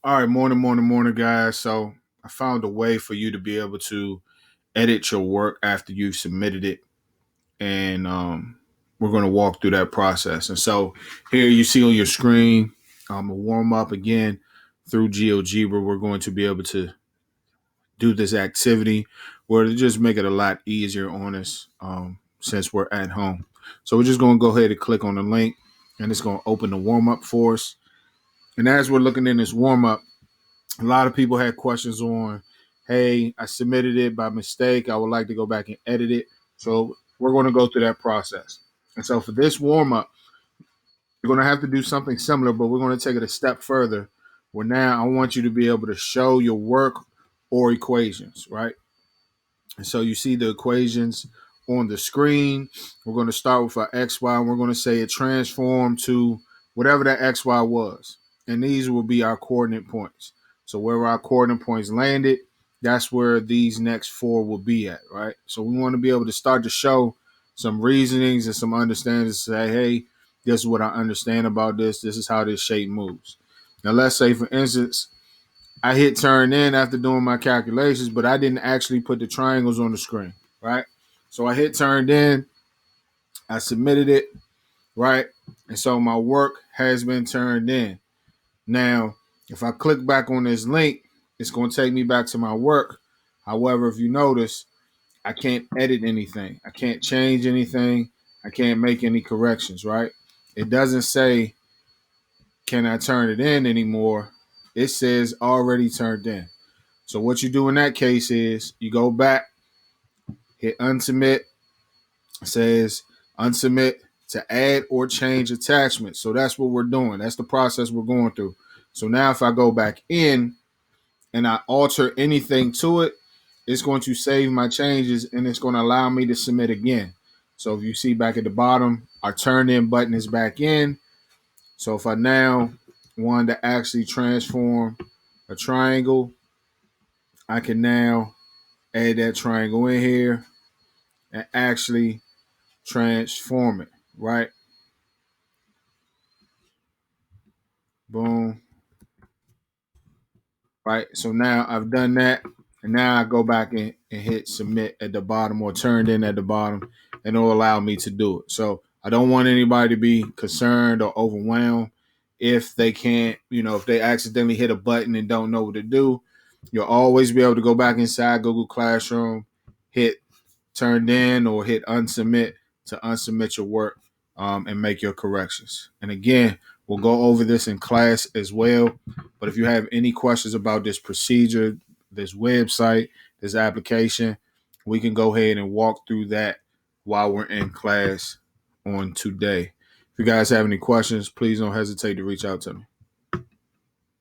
All right, morning, guys. So I found a way for you to be able to edit your work after you've submitted it, and we're going to walk through that process. And so here you see on your screen, a warm up again through Geogebra. We're going to be able to do this activity where to just make it a lot easier on us since we're at home. So we're just going to go ahead and click on the link, and it's going to open the warm up for us. And as we're looking in this warm up, a lot of people had questions on, hey, I submitted it by mistake. I would like to go back and edit it. So we're going to go through that process. And so for this warm up, you're going to have to do something similar, but we're going to take it a step further. Where now I want you to be able to show your work or equations, right? And so you see the equations on the screen. We're going to start with our XY, and we're going to say it transformed to whatever that XY was. And these will be our coordinate points. So wherever our coordinate points landed, that's where these next four will be at, right? So we want to be able to start to show some reasonings and some understandings. Say, hey, this is what I understand about this. This is how this shape moves. Now, let's say, for instance, I hit turn in after doing my calculations, but I didn't actually put the triangles on the screen, right? So I hit turned in, I submitted it, right? And so my work has been turned in. Now, if I click back on this link, it's going to take me back to my work. However, if you notice, I can't edit anything. I can't change anything. I can't make any corrections, right? It doesn't say, can I turn it in anymore? It says already turned in. So what you do in that case is you go back, hit unsubmit. It says unsubmit to add or change attachment. So that's what we're doing. That's the process we're going through. So now if I go back in and I alter anything to it, it's going to save my changes and it's going to allow me to submit again. So if you see back at the bottom, our turn in button is back in. So if I now want to actually transform a triangle, I can now add that triangle in here and actually transform it, right? Boom. Right. So now I've done that. And now I go back and hit submit at the bottom or turned in at the bottom, and it'll allow me to do it. So I don't want anybody to be concerned or overwhelmed if they can't, if they accidentally hit a button and don't know what to do. You'll always be able to go back inside Google Classroom, hit turned in or hit unsubmit to unsubmit your work and make your corrections. And again, we'll go over this in class as well. But if you have any questions about this procedure, this website, this application, we can go ahead and walk through that while we're in class on today. If you guys have any questions, please don't hesitate to reach out to me.